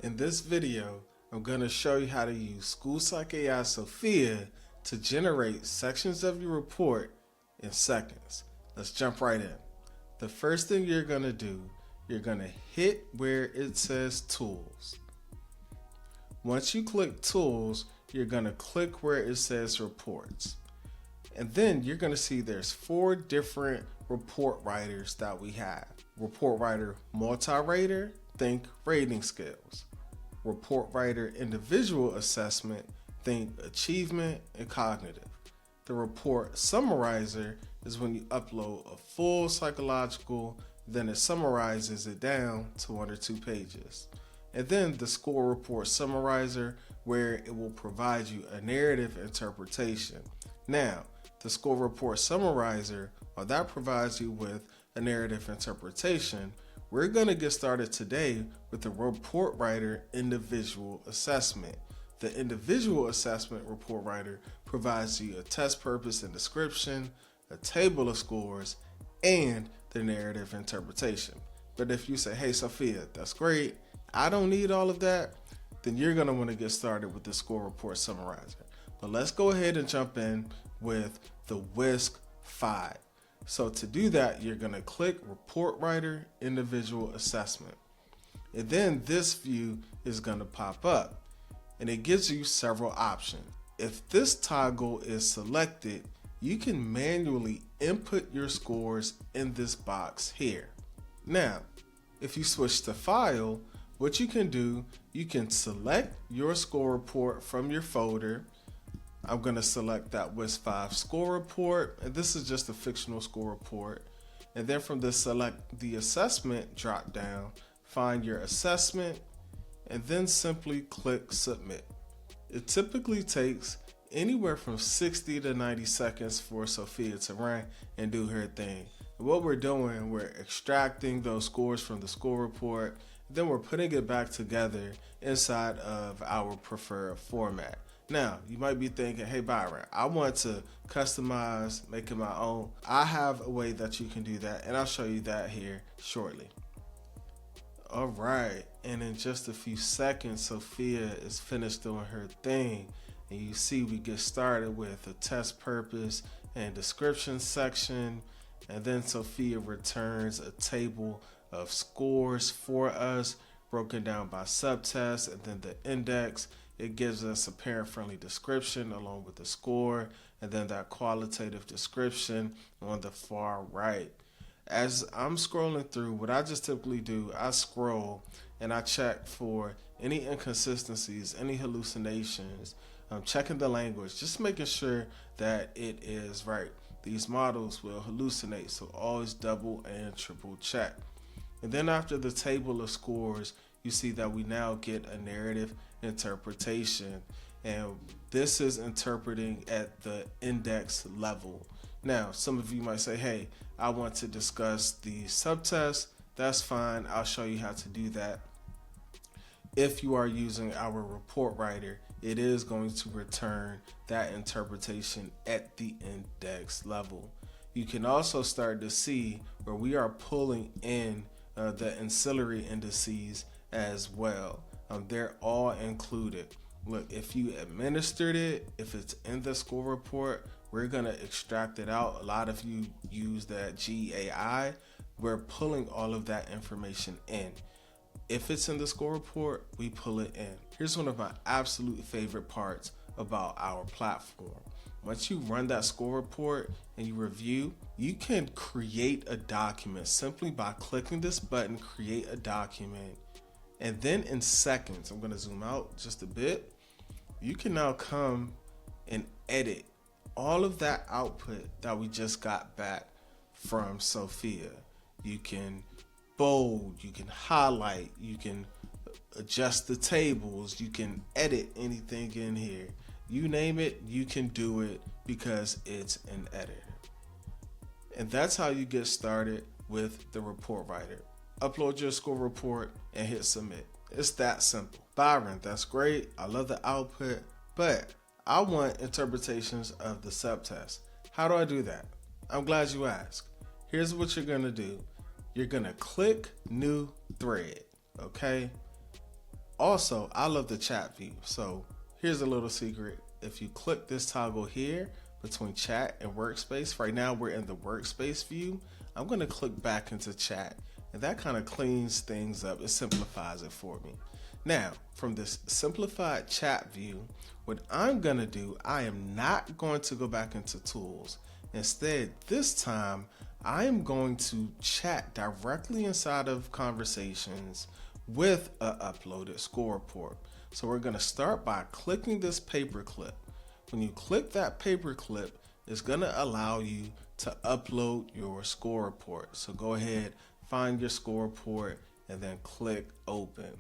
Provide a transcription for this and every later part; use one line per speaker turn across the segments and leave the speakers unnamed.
In this video, I'm going to show you how to use School Psych AI Sophia to generate sections of your report in seconds. Let's jump right in. The first thing you're going to do, you're going to hit where it says Tools. Once you click Tools, you're going to click where it says Reports. And then you're going to see there's 4 different report writers that we have. Report Writer Multi-Rater, think rating scales. Report Writer Individual Assessment, think achievement and cognitive. The Report Summarizer is when you upload a full psychological, then it summarizes it down to 1 or 2 pages. And then the Score Report Summarizer, where it will provide you a narrative interpretation. Now, the Score Report Summarizer, while that provides you with a narrative interpretation, we're going to get started today with the Report Writer Individual Assessment. The Individual Assessment Report Writer provides you a test purpose and description, a table of scores, and the narrative interpretation. But if you say, hey Sophia, that's great, I don't need all of that, then you're going to want to get started with the Score Report Summarizer. But let's go ahead and jump in with the WISC-V. So to do that, you're going to click Report Writer Individual Assessment. And then this view is going to pop up and it gives you several options. If this toggle is selected, you can manually input your scores in this box here. Now, if you switch to File, what you can do, you can select your score report from your folder. I'm going to select that WISC-V score report, and this is just a fictional score report. And then from the select the assessment drop down, find your assessment, and then simply click submit. It typically takes anywhere from 60 to 90 seconds for Sophia to run and do her thing. And what we're doing, we're extracting those scores from the score report, then we're putting it back together inside of our preferred format. Now, you might be thinking, hey Byron, I want to customize, make it my own. I have a way that you can do that, and I'll show you that here shortly. All right, and in just a few seconds, Sophia is finished doing her thing. And you see we get started with a test purpose and description section. And then Sophia returns a table of scores for us, broken down by subtest, and then the index. It gives us a parent-friendly description along with the score, and then that qualitative description on the far right. As I'm scrolling through, what I just typically do, I scroll and I check for any inconsistencies, any hallucinations. I'm checking the language, just making sure that it is right. These models will hallucinate, so always double and triple check. And then after the table of scores, you see that we now get a narrative interpretation, and this is interpreting at the index level. Now, some of you might say, hey, I want to discuss the subtest. That's fine. I'll show you how to do that. If you are using our report writer, it is going to return that interpretation at the index level. You can also start to see where we are pulling in the ancillary indices as well. They're all included. Look, if you administered it, if it's in the score report, we're going to extract it out. A lot of you use that GAI. We're pulling all of that information in. If it's in the score report, we pull it in. Here's one of my absolute favorite parts about our platform. Once you run that score report and you review, you can create a document simply by clicking this button, create a document. And then in seconds, I'm going to zoom out just a bit. You can now come and edit all of that output that we just got back from Sophia. You can bold, you can highlight, you can adjust the tables, you can edit anything in here. You name it, you can do it because it's an editor. And that's how you get started with the report writer. Upload your score report and hit submit. It's that simple. Byron, that's great. I love the output, but I want interpretations of the subtest. How do I do that? I'm glad you asked. Here's what you're gonna do. You're gonna click new thread, okay? Also, I love the chat view. So here's a little secret. If you click this toggle here between chat and workspace, right now we're in the workspace view. I'm going to click back into chat, and that kind of cleans things up. It simplifies it for me. Now, from this simplified chat view, what I'm going to do, I am not going to go back into tools. Instead, this time, I am going to chat directly inside of conversations with an uploaded score report. So we're going to start by clicking this paperclip. When you click that paperclip, it's going to allow you to upload your score report. So go ahead, find your score report, and then click open.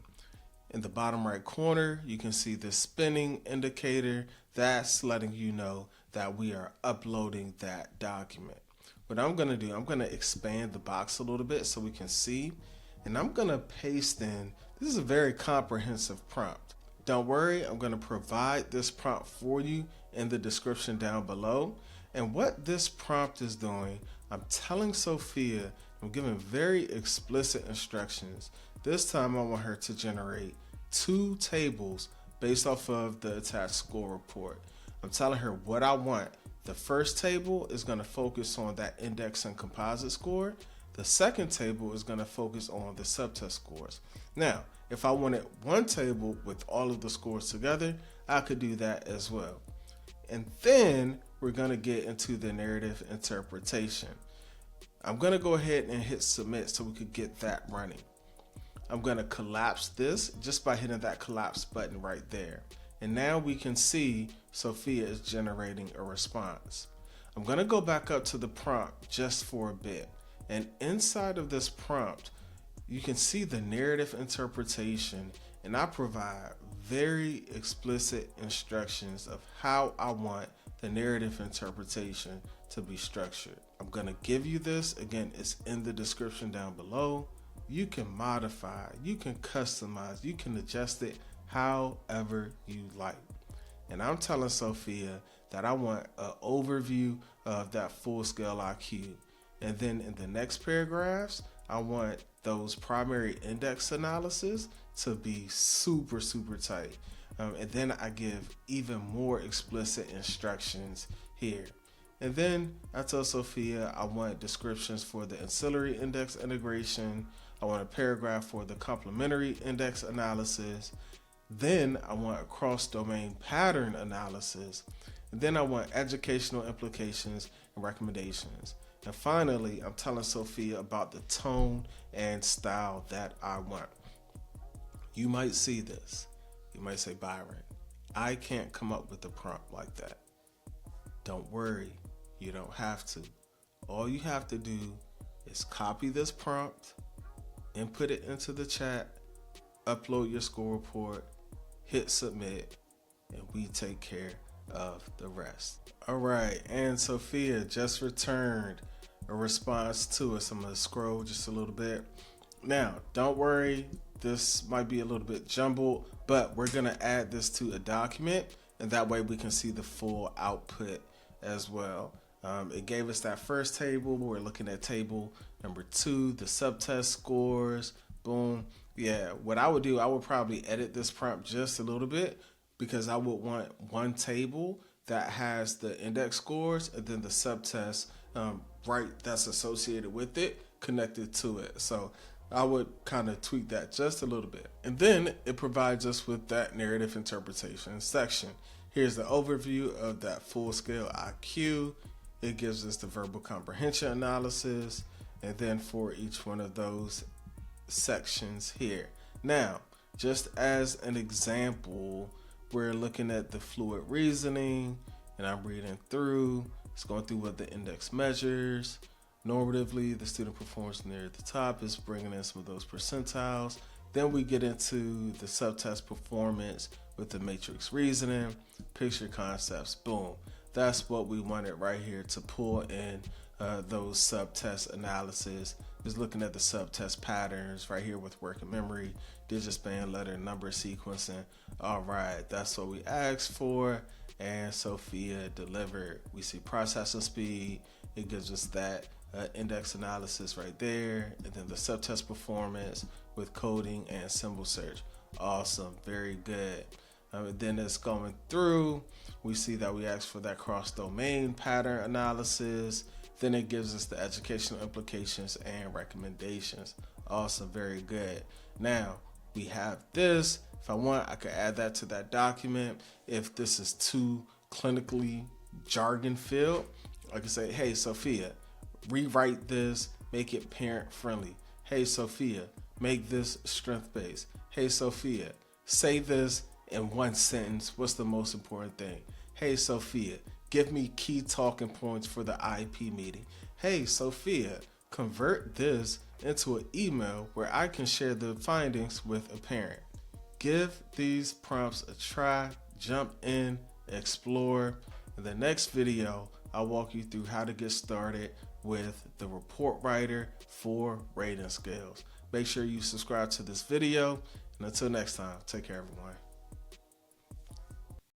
In the bottom right corner, you can see the spinning indicator. That's letting you know that we are uploading that document. What I'm going to do, I'm going to expand the box a little bit so we can see, and I'm going to paste in, this is a very comprehensive prompt. Don't worry, I'm going to provide this prompt for you in the description down below. And what this prompt is doing, I'm telling Sophia, I'm giving very explicit instructions. This time I want her to generate 2 tables based off of the attached score report. I'm telling her what I want. The first table is going to focus on that index and composite score. The second table is going to focus on the subtest scores. Now, if I wanted one table with all of the scores together, I could do that as well. And then we're going to get into the narrative interpretation. I'm going to go ahead and hit submit so we could get that running. I'm going to collapse this just by hitting that collapse button right there. And now we can see Sophia is generating a response. I'm going to go back up to the prompt just for a bit. And inside of this prompt, you can see the narrative interpretation, and I provide very explicit instructions of how I want the narrative interpretation to be structured. I'm going to give you this. Again, it's in the description down below. You can modify, you can customize, you can adjust it however you like. And I'm telling Sophia that I want an overview of that full scale IQ. And then in the next paragraphs, I want those primary index analysis to be super tight. And then I give even more explicit instructions here. And then I tell Sophia I want descriptions for the ancillary index integration. I want a paragraph for the complementary index analysis. Then I want a cross-domain pattern analysis. And then I want educational implications and recommendations. And finally, I'm telling Sophia about the tone and style that I want. You might see this. You might say, Byron, I can't come up with a prompt like that. Don't worry, you don't have to. All you have to do is copy this prompt, input it into the chat, upload your score report, hit submit, and we take care of the rest. All right, and Sophia just returned a response to us. I'm gonna scroll just a little bit. Now, don't worry, this might be a little bit jumbled, but we're gonna add this to a document, and that way we can see the full output as well. It gave us that first table. We're looking at table number 2, the subtest scores. Boom. Yeah, what I would do, I would probably edit this prompt just a little bit, because I would want one table that has the index scores and then the subtest right that's associated with it connected to it. So I would kind of tweak that just a little bit. And then it provides us with that narrative interpretation section. Here's the overview of that full scale IQ. It gives us the verbal comprehension analysis, and then for each one of those sections here. Now, just as an example, we're looking at the fluid reasoning, and I'm reading through. It's going through what the index measures. Normatively, the student performance near the top is bringing in some of those percentiles. Then we get into the subtest performance with the matrix reasoning, picture concepts. Boom. That's what we wanted right here to pull in those subtest analysis. Is looking at the subtest patterns right here with working memory, digit span, letter, number sequencing. All right, that's what we asked for, and Sophia delivered. We see processing speed. It gives us that index analysis right there, and then the subtest performance with coding and symbol search. Awesome, very good. Then it's going through, we see that we asked for that cross-domain pattern analysis. Then it gives us the educational implications and recommendations. Awesome, very good. Now, we have this. If I want, I could add that to that document. If this is too clinically jargon filled, I can say, hey, Sophia, rewrite this, make it parent friendly. Hey, Sophia, make this strength based. Hey, Sophia, say this in one sentence. What's the most important thing? Hey, Sophia, give me key talking points for the IEP meeting. Hey, Sophia, convert this into an email where I can share the findings with a parent. Give these prompts a try, jump in, explore. In the next video, I'll walk you through how to get started with the report writer for rating scales. Make sure you subscribe to this video, and until next time, take care everyone.